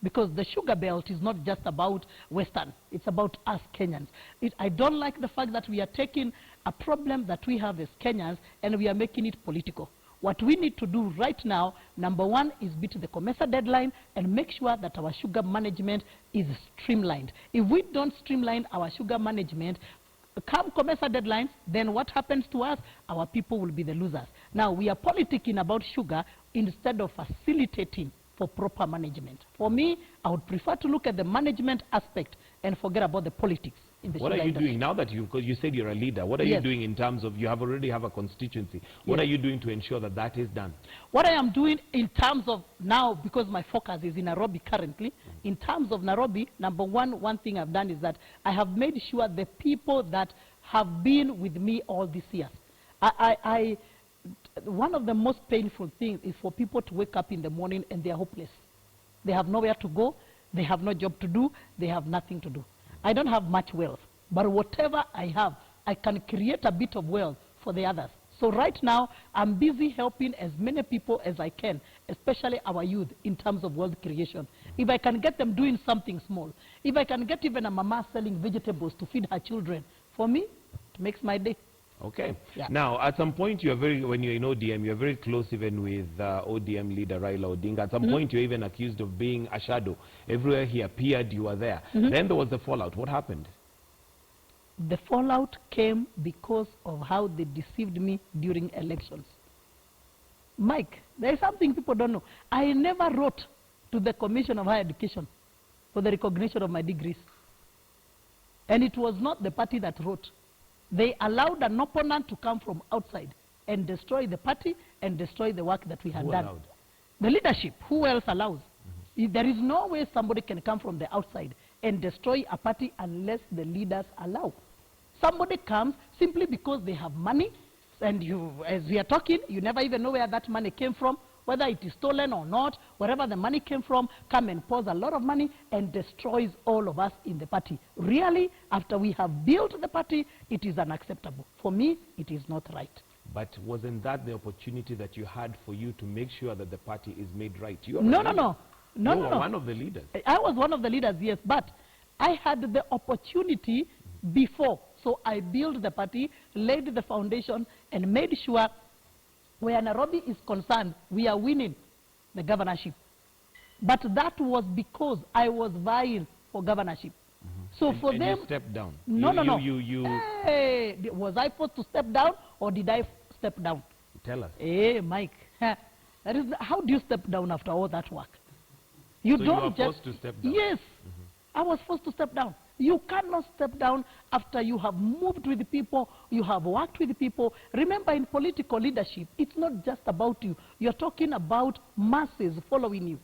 because the sugar belt is not just about Western, it's about us Kenyans. I don't like the fact that we are taking a problem that we have as Kenyans and we are making it political. What we need to do right now, number one, is beat the COMESA deadline and make sure that our sugar management is streamlined. If we don't streamline our sugar management, come COMESA deadlines, then what happens to us? Our people will be the losers. Now, we are politicking about sugar instead of facilitating for proper management. For me, I would prefer to look at the management aspect and forget about the politics in the What are you doing now that because you said you're a leader? What are you doing in terms of you already have a constituency? What are you doing to ensure that that is done? What I am doing in terms of now, because my focus is in Nairobi currently, in terms of Nairobi, number one thing I've done is that I have made sure the people that have been with me all these years, one of the most painful things is for people to wake up in the morning and they are hopeless. They have nowhere to go, they have no job to do, they have nothing to do. I don't have much wealth, but whatever I have, I can create a bit of wealth for the others. So right now, I'm busy helping as many people as I can, especially our youth, in terms of wealth creation. If I can get them doing something small, if I can get even a mama selling vegetables to feed her children, for me, it makes my day. Okay. Yeah. Now, at some point, when you're in ODM, you're very close even with ODM leader Raila Odinga. At some point, you're even accused of being a shadow. Everywhere he appeared, you were there. Then there was the fallout. What happened? The fallout came because of how they deceived me during elections. Mike, there is something people don't know. I never wrote to the Commission of Higher Education for the recognition of my degrees. And it was not the party that wrote. They allowed an opponent to come from outside and destroy the party and destroy the work that we had done. Allowed? The leadership. Who else allows? There is no way somebody can come from the outside and destroy a party unless the leaders allow. Somebody comes simply because they have money, and you, as we are talking, you never even know where that money came from, whether it is stolen or not. Wherever the money came from, come and pours a lot of money and destroys all of us in the party. Really, after we have built the party, it is unacceptable. For me, it is not right. But wasn't that the opportunity that you had for you to make sure that the party is made right? You are No, a no, leader. no. No, You no, were no. one of the leaders. I was one of the leaders, yes, but I had the opportunity before. So I built the party, laid the foundation, and made sure where Nairobi is concerned, we are winning the governorship. But that was because I was vying for governorship. So for and them... you stepped down. No, no, no. You Hey, was I forced to step down or did I step down? Tell us. Hey, Mike. That is, how do you step down after all that work? You So don't you were just... forced to step down? Yes. I was forced to step down. You cannot step down after you have moved with the people, you have worked with the people. Remember, in political leadership, it's not just about you. You're talking about masses following you.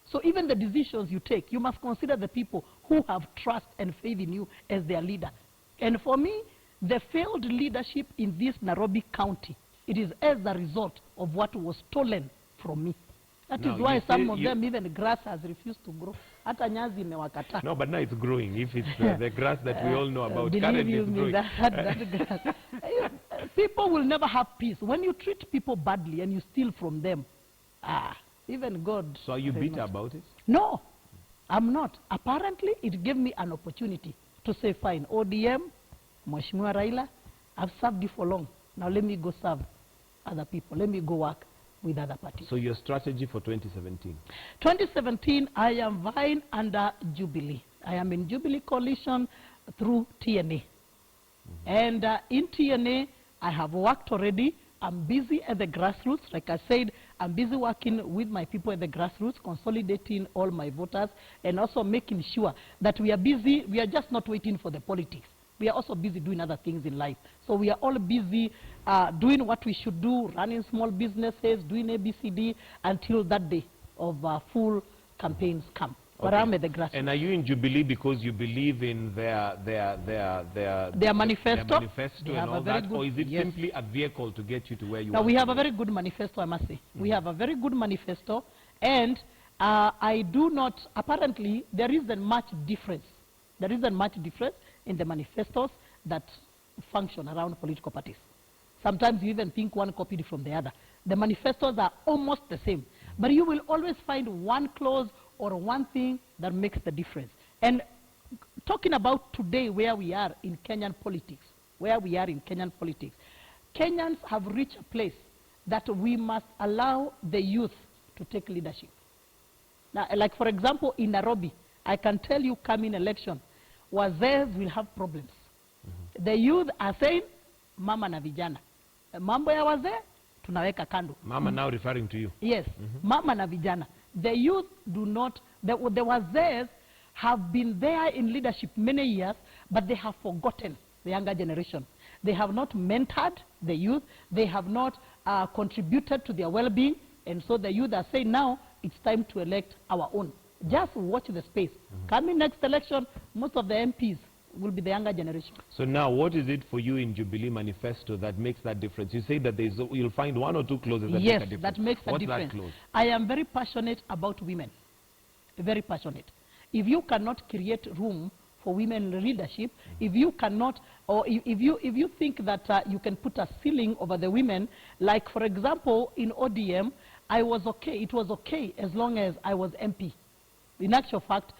So even the decisions you take, you must consider the people who have trust and faith in you as their leader. And for me, the failed leadership in this Nairobi County, it is as a result of what was stolen from me. That Now, is why some of you- them, even grass has refused to grow. Hata nyazi imewakata. No, but now it's growing. If it's the grass that we all know about, Believe currently you it's me, growing. that grass. People will never have peace. When you treat people badly and you steal from them, even God... So are you very bitter much. about it? No, I'm not. Apparently, it gave me an opportunity to say, fine, ODM, Mheshimiwa Raila, I've served you for long. Now let me go serve other people. Let me go work with other parties. So your strategy for 2017? 2017, I am vying under Jubilee. I am in Jubilee Coalition through TNA. And in TNA, I have worked already. I'm busy at the grassroots. Like I said, I'm busy working with my people at the grassroots, consolidating all my voters, and also making sure that we are busy. We are just not waiting for the politics. We are also busy doing other things in life. So we are all busy doing what we should do, running small businesses, doing ABCD, until that day of full campaigns come. But I'm at the grassroots. And are you in Jubilee because you believe in their manifesto? They and all that, or is it simply a vehicle to get you to where you Now, want we to have go? a very good manifesto, I must say. We have a very good manifesto, and I do not, apparently, there isn't much difference. There isn't much difference in the manifestos that function around political parties. Sometimes you even think one copied from the other. The manifestos are almost the same, but you will always find one clause or one thing that makes the difference. And talking about today where we are in Kenyan politics, Kenyans have reached a place that we must allow the youth to take leadership. Now, like for example, in Nairobi, I can tell you coming election, wazee will have problems. The youth are saying, mama na vijana. Mambo ya wazee, tunaweka kando. Mama now referring to you? Yes, mama na vijana. The youth do not, the wazees have been there in leadership many years, but they have forgotten the younger generation. They have not mentored the youth. They have not contributed to their well-being. And so the youth are saying now, it's time to elect our own. Just watch the space. Coming next election, most of the MPs will be the younger generation. So now, what is it for you in Jubilee Manifesto that makes that difference? You say that you'll find one or two clauses that make a difference. Yes, that makes a difference. What's that clause? I am very passionate about women. Very passionate. If you cannot create room for women leadership, if you cannot, or if you think that you can put a ceiling over the women, like for example, in ODM, I was okay. It was okay as long as I was MP. In actual fact,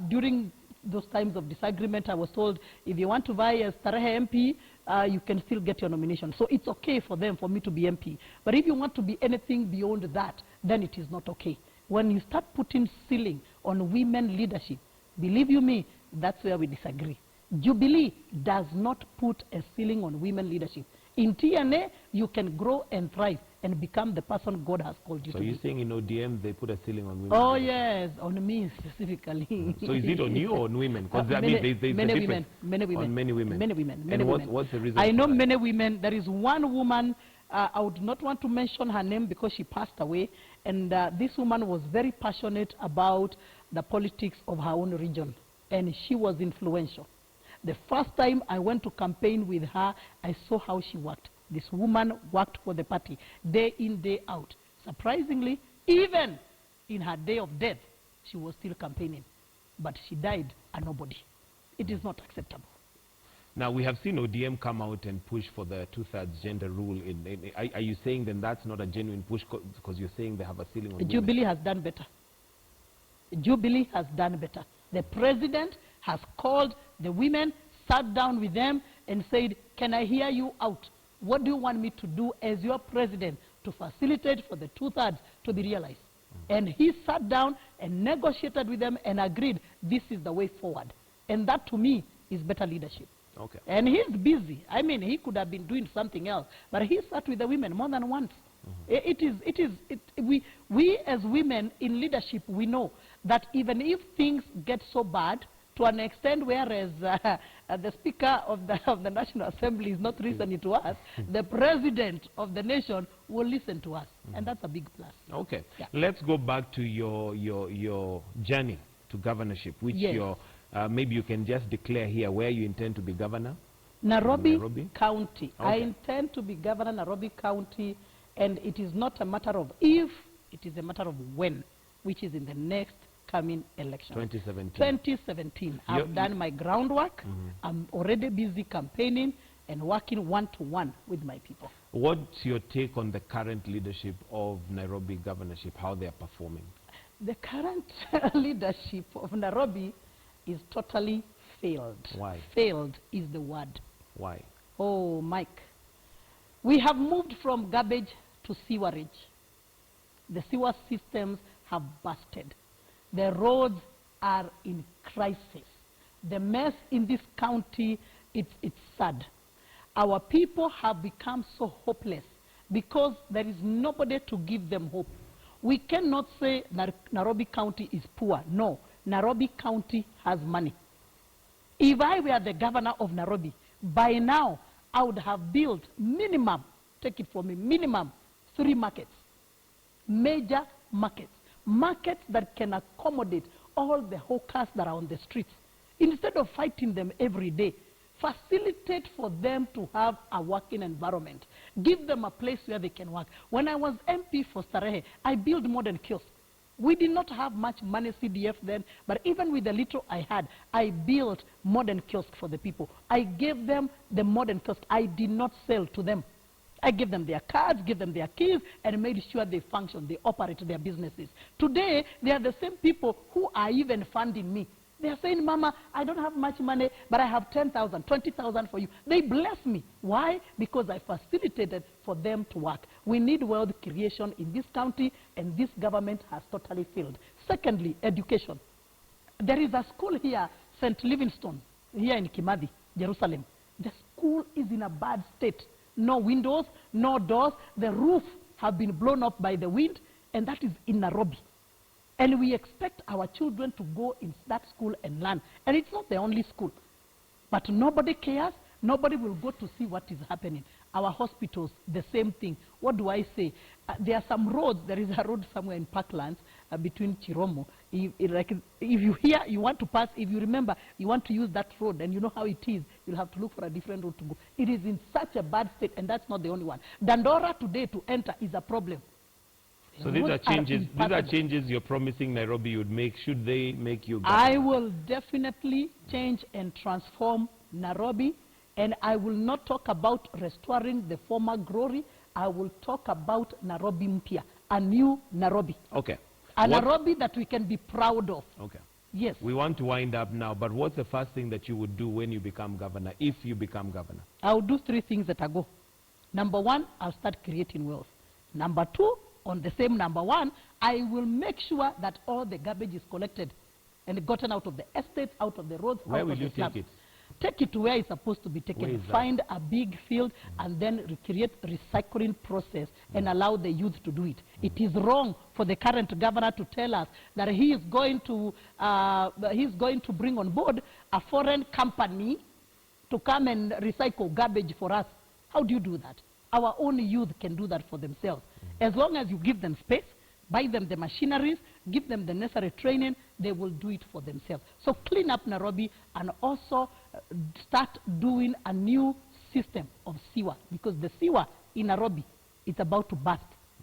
during those times of disagreement, I was told, if you want to vie as Tarehe MP, you can still get your nomination. So it's okay for them, for me to be MP. But if you want to be anything beyond that, then it is not okay. When you start putting ceiling on women leadership, believe you me, that's where we disagree. Jubilee does not put a ceiling on women leadership. In TNA, you can grow and thrive and become the person God has called you to be. So you're saying in ODM they put a ceiling on women? Oh yes, on me specifically. So is it on you or on women? Because I mean, there's many a women, difference many women, on many women. Many women, many and women. What's the reason? I know for that? many women. There is one woman. I would not want to mention her name because she passed away. And this woman was very passionate about the politics of her own region, and she was influential. The first time I went to campaign with her, I saw how she worked. This woman worked for the party day in, day out. Surprisingly, even in her day of death, she was still campaigning. But she died a nobody. It is not acceptable. Now, we have seen ODM come out and push for the two-thirds gender rule. Are you saying then that's not a genuine push because you're saying they have a ceiling on women? Jubilee has done better. Jubilee has done better. The president has called the women, sat down with them and said, can I hear you out? What do you want me to do as your president to facilitate for the two-thirds to be realized? And he sat down and negotiated with them and agreed this is the way forward. And that to me is better leadership. Okay. And he's busy. I mean, he could have been doing something else, but he sat with the women more than once. We as women in leadership, we know that even if things get so bad, to an extent whereas the Speaker of the National Assembly is not listening to us, the President of the nation will listen to us. And that's a big plus. Okay. Yeah. Let's go back to your journey to governorship, which maybe you can just declare here where you intend to be governor. Nairobi County. Okay. I intend to be governor Nairobi County, and it is not a matter of if, it is a matter of when, which is in the next coming election. 2017. 2017. I've done my groundwork. I'm already busy campaigning and working one-to-one with my people. What's your take on the current leadership of Nairobi governorship, how they are performing? The current leadership of Nairobi is totally failed. Why? Failed is the word. Why? Oh, Mike. We have moved from garbage to sewerage. The sewer systems have busted. The roads are in crisis. The mess in this county, it's sad. Our people have become so hopeless because there is nobody to give them hope. We cannot say Nairobi County is poor. No, Nairobi County has money. If I were the governor of Nairobi, by now I would have built minimum, take it from me, minimum 3 markets, major markets. Markets that can accommodate all the hawkers that are on the streets. Instead of fighting them every day, facilitate for them to have a working environment. Give them a place where they can work. When I was MP for Starehe, I built modern kiosks. We did not have much money, CDF then, but even with the little I had, I built modern kiosks for the people. I gave them the modern kiosk. I did not sell to them. I gave them their cards, gave them their keys, and made sure they function, they operate their businesses. Today, they are the same people who are even funding me. They are saying, Mama, I don't have much money, but I have 10,000, 20,000 for you. They bless me. Why? Because I facilitated for them to work. We need wealth creation in this county, and this government has totally failed. Secondly, education. There is a school here, St. Livingstone, here in Kimathi, Jerusalem. The school is in a bad state. No windows, no doors. The roof have been blown up by the wind, and that is in Nairobi. And we expect our children to go in that school and learn. And it's not the only school. But nobody cares. Nobody will go to see what is happening. Our hospitals, the same thing. What do I say? There are some roads. There is a road somewhere in Parklands between Chiromo. If you hear, you want to pass, if you remember, you want to use that road, and you know how it is, you'll have to look for a different road to go. It is in such a bad state, and that's not the only one. Dandora today to enter is a problem. So these are changes you're promising Nairobi you would make. Should they make you governor? I will definitely change and transform Nairobi, and I will not talk about restoring the former glory. I will talk about Nairobi Mpya, a new Nairobi. Okay. A Nairobi that we can be proud of. Okay. Yes. We want to wind up now, but what's the first thing that you would do when you become governor, if you become governor? I'll do 3 things that I go. Number 1, I'll start creating wealth. Number 2, on the same number 1, I will make sure that all the garbage is collected and gotten out of the estates, out of the roads, Where out will of you the slums. take it? Take it to where it's supposed to be taken. Find a big field and then create recycling process and allow the youth to do it. It is wrong for the current governor to tell us that he is going to bring on board a foreign company to come and recycle garbage for us. How do you do that? Our own youth can do that for themselves. As long as you give them space, buy them the machineries, give them the necessary training, they will do it for themselves. So clean up Nairobi and also start doing a new system of sewer, because the sewer in Nairobi is about to burst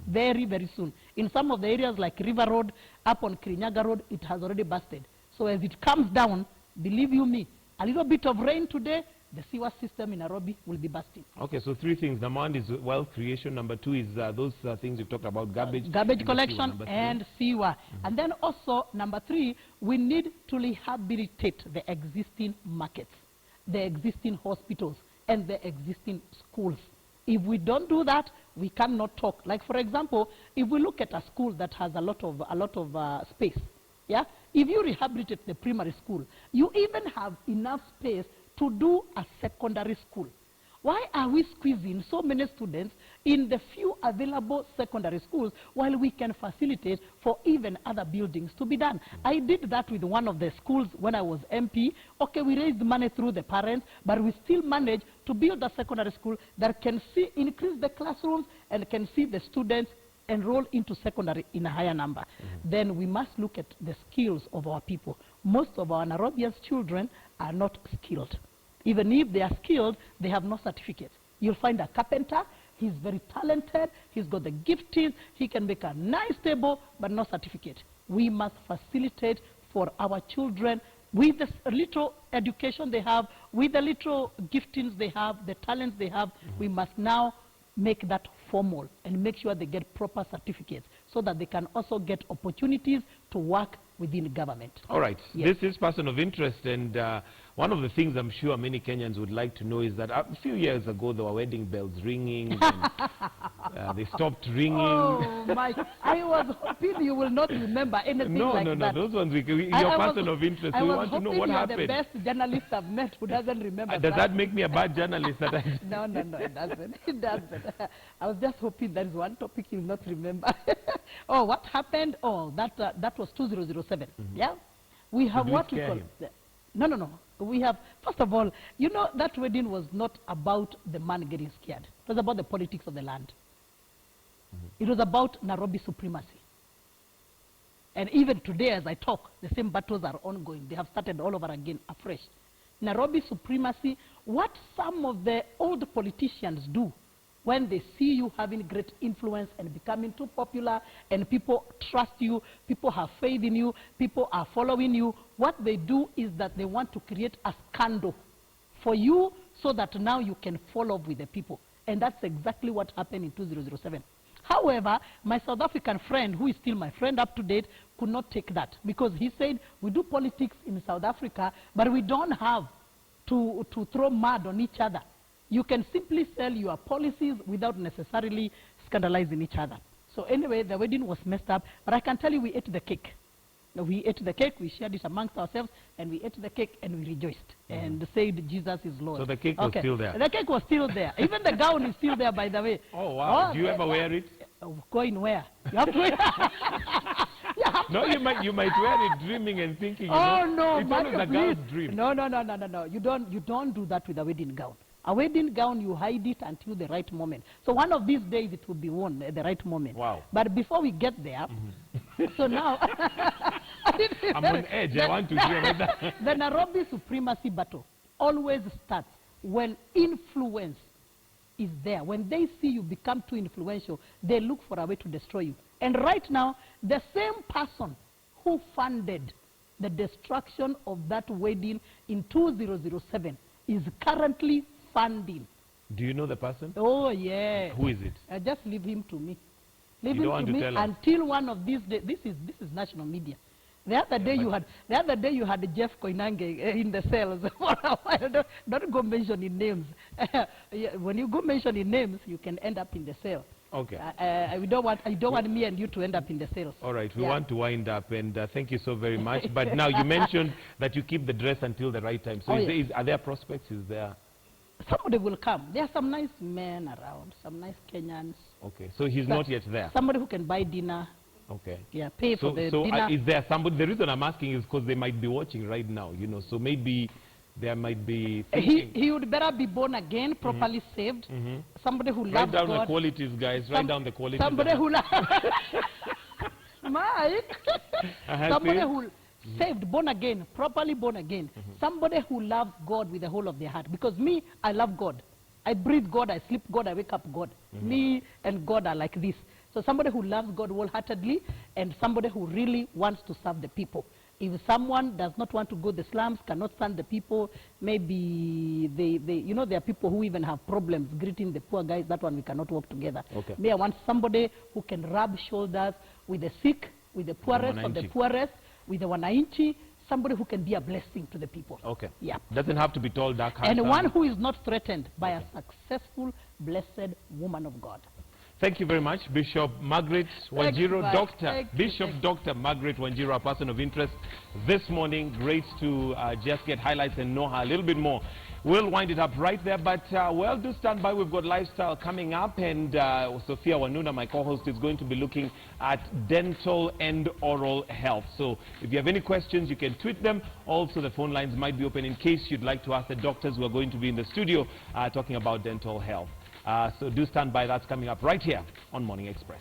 very, very soon. In some of the areas like River Road, up on Kirinyaga Road, it has already busted. So as it comes down, believe you me, a little bit of rain today, the sewer system in Nairobi will be busting. Okay, so three things. Number one is wealth creation. Number two is those things you talked about, garbage. Garbage collection and sewer. And then also, number three, we need to rehabilitate the existing markets, the existing hospitals, and the existing schools. If we don't do that, we cannot talk. Like, for example, if we look at a school that has a lot of space, yeah? If you rehabilitate the primary school, you even have enough space to do a secondary school. Why are we squeezing so many students in the few available secondary schools while we can facilitate for even other buildings to be done? I did that with one of the schools when I was MP. Okay, we raised money through the parents, but we still managed to build a secondary school that can increase the classrooms and can see the students enroll into secondary in a higher number. Then we must look at the skills of our people. Most of our Nairobians children are not skilled. Even if they are skilled, they have no certificates. You'll find a carpenter, he's very talented, he's got the gifting, he can make a nice table, but no certificate. We must facilitate for our children with the little education they have, with the little giftings they have, the talents they have. We must now make that formal and make sure they get proper certificates so that they can also get opportunities to work within government. All right. Yes. This is person of interest, and one of the things I'm sure many Kenyans would like to know is that a few years ago there were wedding bells ringing, and they stopped ringing. Oh, my. I was hoping you will not remember anything like that. No, those ones, you're person of interest. We want to know what happened. I was hoping you're the best journalist I've met who doesn't remember Does that make me a bad journalist? No, it doesn't. It doesn't. I was just hoping there is one topic you'll not remember. Oh, what happened? Oh, that was 2007. Yeah? We have what we call... No. We have, first of all, you know, that wedding was not about the man getting scared. It was about the politics of the land. It was about Nairobi supremacy. And even today, as I talk, the same battles are ongoing. They have started all over again, afresh. Nairobi supremacy, what some of the old politicians do when they see you having great influence and becoming too popular and people trust you, people have faith in you, people are following you, what they do is that they want to create a scandal for you so that now you can follow up with the people. And that's exactly what happened in 2007. However, my South African friend, who is still my friend up to date, could not take that because he said, we do politics in South Africa, but we don't have to throw mud on each other. You can simply sell your policies without necessarily scandalizing each other. So anyway, the wedding was messed up, but I can tell you we ate the cake. We ate the cake, we shared it amongst ourselves, and we ate the cake and we rejoiced and said Jesus is Lord. So the cake was still there? The cake was still there. Even the gown is still there, by the way. Oh, wow. Do you ever wear it? Going where? You have to wear No, you might wear it dreaming and thinking, no, it's always a girl's dream. No. You don't do that with a wedding gown. A wedding gown, you hide it until the right moment. So one of these days it will be worn at the right moment. Wow. But before we get there, so now... I'm on edge. I want to hear about that. The Nairobi supremacy battle always starts when influence is there. When they see you become too influential, they look for a way to destroy you. And right now, the same person who funded the destruction of that wedding in 2007 is currently funding. Do you know the person? Oh, yeah. Who is it? Just leave him to me. Leave you him don't want to to me tell us. until one of these days. This is national media. The other day you had Jeff Koinange in the cells for a while. Don't go mentioning names. When you go mentioning names, you can end up in the cell. Okay. I don't want me and you to end up in the cells. All right. We want to wind up, and thank you so very much. But now you mentioned that you keep the dress until the right time. So are there prospects? Is there? Somebody will come. There are some nice men around, some nice Kenyans. Okay. So he's not yet there. Somebody who can buy dinner. Okay. Yeah, pay for the dinner. Is there somebody? The reason I'm asking is because they might be watching right now, so maybe there might be he would better be born again, properly saved. Somebody who loves God. Write down the qualities, guys. Write down the qualities. Somebody who loves... Mike. Somebody who... saved, born again, properly born again. Somebody who loves God with the whole of their heart. Because me, I love God. I breathe God, I sleep God, I wake up God. Me and God are like this. So somebody who loves God wholeheartedly and somebody who really wants to serve the people. If someone does not want to go the slums, cannot stand the people, maybe you know, there are people who even have problems greeting the poor guys. That one we cannot work together. Okay. May I want somebody who can rub shoulders with the sick, with the poorest of the poorest, with the wananchi, somebody who can be a blessing to the people. Okay. Yeah. Doesn't have to be tall, dark, and one who is not threatened by a successful, blessed woman of God. Thank you very much, Bishop Margaret Wanjiru, Bishop you. Dr. Margaret Wanjiru, a person of interest this morning. Great to just get highlights and know her a little bit more. We'll wind it up right there, but well, do stand by. We've got lifestyle coming up, and Sophia Wanuna, my co-host, is going to be looking at dental and oral health. So if you have any questions, you can tweet them. Also, the phone lines might be open in case you'd like to ask the doctors who are going to be in the studio talking about dental health. So do stand by. That's coming up right here on Morning Express.